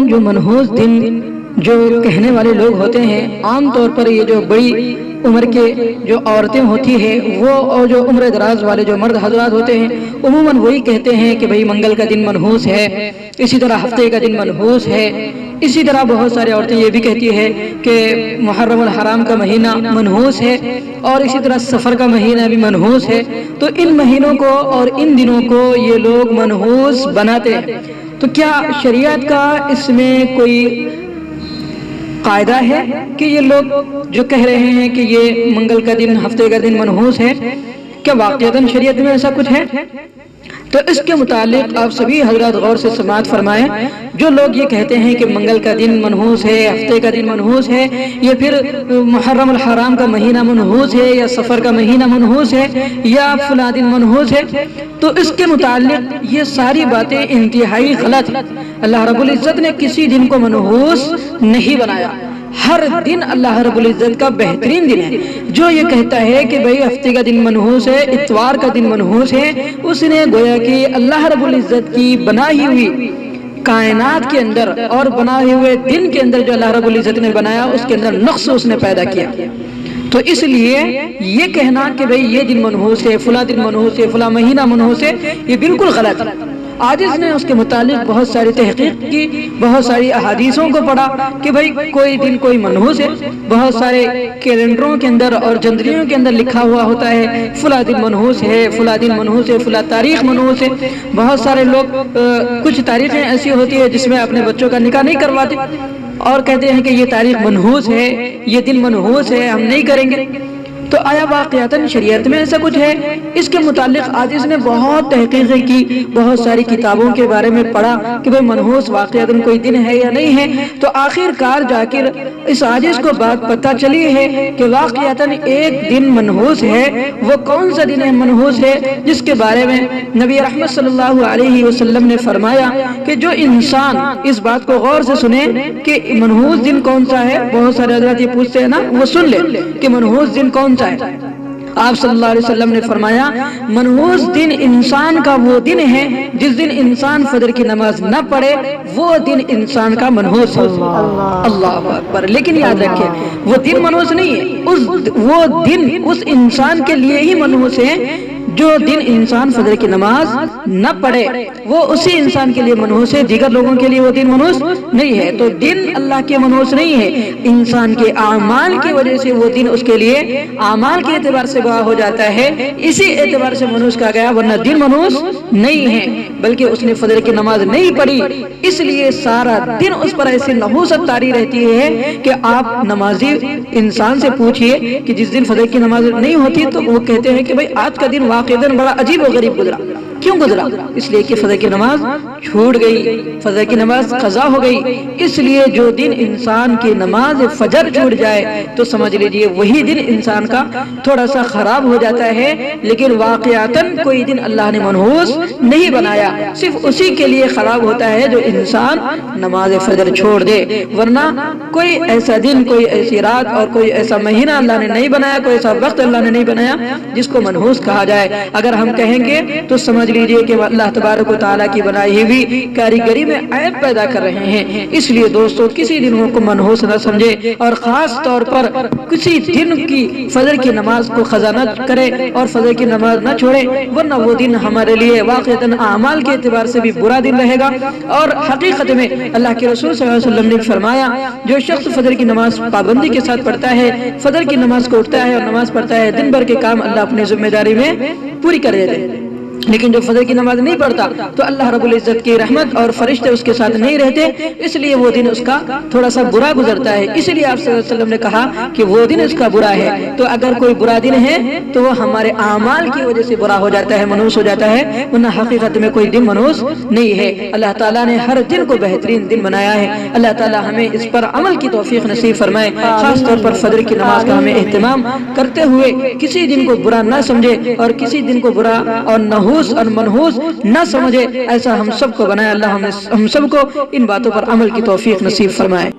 جو منحوس دن جو کہنے والے لوگ ہوتے ہیں، عام طور پر یہ جو بڑی عمر کے جو عورتیں ہوتی ہیں وہ اور جو عمر دراز والے جو مرد حضرات ہوتے ہیں عموماً وہی کہتے ہیں کہ بھئی منگل کا دن منحوس ہے، اسی طرح ہفتے کا دن منحوس ہے، اسی طرح بہت ساری عورتیں یہ بھی کہتی ہیں کہ محرم الحرام کا مہینہ منحوس ہے، اور اسی طرح سفر کا مہینہ بھی منحوس ہے۔ تو ان مہینوں کو اور ان دنوں کو یہ لوگ منحوس بناتے ہیں۔ تو کیا شریعت کا اس میں کوئی قاعدہ ہے کہ یہ لوگ جو کہہ رہے ہیں کہ یہ منگل کا دن ہفتے کا دن منحوس ہے، کیا واقعتاً شریعت میں ایسا کچھ ہے؟ تو اس کے متعلق آپ سبھی حضرات غور سے سماعت فرمائیں۔ جو لوگ یہ کہتے ہیں کہ منگل کا دن منحوس ہے، ہفتے کا دن منحوس ہے، یا پھر محرم الحرام کا مہینہ منحوس ہے، یا سفر کا مہینہ منحوس ہے، یا فلاں دن منحوس ہے، تو اس کے متعلق یہ ساری باتیں انتہائی غلط ہیں۔ اللہ رب العزت نے کسی دن کو منحوس نہیں بنایا، ہر دن اللہ رب العزت کا بہترین دن ہے۔ جو یہ کہتا ہے کہ بھئی ہفتے کا دن منحوس ہے، اتوار کا دن منحوس ہے، اس نے گویا کہ اللہ رب العزت کی بنائی ہوئی کائنات کے اندر اور بنائے ہوئے دن کے اندر جو اللہ رب العزت نے بنایا اس کے اندر نقص اس نے پیدا کیا۔ تو اس لیے یہ کہنا کہ بھئی یہ دن منحوس ہے، فلاں دن منحوس ہے، فلاں مہینہ منحوس ہے، یہ بالکل غلط ہے۔ آج اس نے اس کے متعلق بہت ساری تحقیق کی، بہت ساری احادیثوں کو پڑھا کہ بھئی کوئی دن کوئی منحوس ہے۔ بہت سارے کیلنڈروں کے اندر اور جندریوں کے اندر لکھا ہوا ہوتا ہے فلاں دن منحوس ہے، فلاں دن منحوس ہے، فلاں تاریخ منحوس ہے۔ بہت سارے لوگ کچھ تاریخیں ایسی ہوتی ہے جس میں اپنے بچوں کا نکاح نہیں کرواتے اور کہتے ہیں کہ یہ تاریخ منحوس ہے، یہ دن منحوس ہے، ہم نہیں کریں گے۔ تو آیا واقعتاً شریعت میں ایسا کچھ ہے؟ اس کے متعلق آج اس نے بہت تحقیقیں کی، بہت ساری کتابوں کے بارے میں پڑھا کہ بھئی منحوس واقعتاً کوئی دن ہے یا نہیں ہے۔ تو آخر کار جا کر اس عاجز کو بات پتہ چلی ہے کہ واقعتاً ایک دن منحوس ہے۔ وہ کون سا دن منحوس ہے جس کے بارے میں نبی رحمت صلی اللہ علیہ وسلم نے فرمایا کہ جو انسان اس بات کو غور سے سنے کہ منحوس دن کون سا ہے، بہت سارے حضرات یہ پوچھتے ہیں نا، وہ سن لے کہ منحوس دن کون سا ہے۔ آپ صلی اللہ علیہ وسلم نے فرمایا منحوس دن انسان کا وہ دن ہے جس دن انسان فجر کی نماز نہ پڑھے، وہ دن انسان کا منحوس ہے۔ اللہ اکبر۔ لیکن یاد رکھیں وہ دن منحوس نہیں ہے، وہ دن اس انسان کے لیے ہی منحوس ہے جو دن انسان فجر کی نماز نہ پڑھے، وہ اسی انسان کے لیے منحوس ہے، دیگر لوگوں کے لیے وہ دن منحوس نہیں ہے۔ تو دن اللہ کے منحوس نہیں ہے، انسان کے اعمال کی وجہ سے وہ دن اس کے لیے اعمال کے اعتبار سے گواہ ہو جاتا ہے، اسی اعتبار سے منحوس کہا گیا، ورنہ دن منحوس نہیں ہے۔ بلکہ اس نے فجر کی نماز نہیں پڑھی اس لیے سارا دن اس پر ایسی نحوست طاری رہتی ہے کہ آپ نمازی انسان سے پوچھئے کہ جس دن فجر کی نماز نہیں ہوتی تو وہ کہتے ہیں کہ بھئی آج کا دن واقعتاً بڑا عجیب و غریب گزرا۔ کیوں گزرا؟ اس لیے کہ فجر کی نماز چھوٹ گئی، فجر کی نماز قضا ہو گئی۔ اس لیے جو دن انسان کی نماز فجر چھوٹ جائے تو سمجھ لیجئے وہی دن انسان کا تھوڑا سا خراب ہو جاتا ہے، لیکن واقعتاً کوئی دن اللہ نے منحوس نہیں بنایا، صرف اسی کے لیے خراب ہوتا ہے جو انسان نماز فجر چھوڑ دے، ورنہ کوئی ایسا دن، کوئی ایسی رات اور کوئی ایسا مہینہ اللہ نے نہیں بنایا، کوئی ایسا وقت اللہ نے نہیں بنایا جس کو منحوس کہا جائے۔ اگر ہم کہیں گے تو سمجھ لیجئے کہ اللہ تبارک و تعالیٰ کی بنائی ہوئی کاریگری میں عیب پیدا کر رہے ہیں۔ اس لیے دوستو کسی دنوں کو منحوس نہ سمجھے، اور خاص طور پر کسی دن کی فجر کی نماز کو قضا نہ کرے اور فجر کی نماز نہ چھوڑے، ورنہ وہ دن ہمارے لیے واقعتاً اعمال کے اعتبار سے بھی برا دن رہے گا۔ اور حقیقت میں اللہ کے رسول صلی اللہ علیہ وسلم نے فرمایا جو شخص فجر کی نماز پابندی کے ساتھ پڑھتا ہے، فجر کی نماز کو اٹھتا ہے اور نماز پڑھتا ہے، دن بھر کے کام اللہ اپنی ذمہ داری میں پوری کر دیتے ہیں۔ لیکن جو فجر کی نماز نہیں پڑھتا تو اللہ رب العزت کی رحمت اور فرشتے اس کے ساتھ نہیں رہتے، اس لیے وہ دن اس کا تھوڑا سا برا گزرتا ہے۔ اس لیے آپ صلی اللہ علیہ وسلم نے کہا کہ وہ دن اس کا برا ہے۔ تو اگر کوئی برا دن ہے تو وہ ہمارے اعمال کی وجہ سے برا ہو جاتا ہے، منحوس ہو جاتا ہے، ورنہ حقیقت میں کوئی دن منحوس نہیں ہے۔ اللہ تعالیٰ نے ہر دن کو بہترین دن بنایا ہے۔ اللہ تعالیٰ ہمیں اس پر عمل کی توفیق نصیب فرمائے، خاص طور پر فجر کی نماز کا ہمیں اہتمام کرتے ہوئے کسی دن کو برا نہ سمجھے اور کسی دن کو برا اور نحوس اور منحوس نہ سمجھے، ایسا ہم سب کو بنائے۔ اللہ ہم سب کو ان باتوں پر عمل کی توفیق نصیب فرمائے۔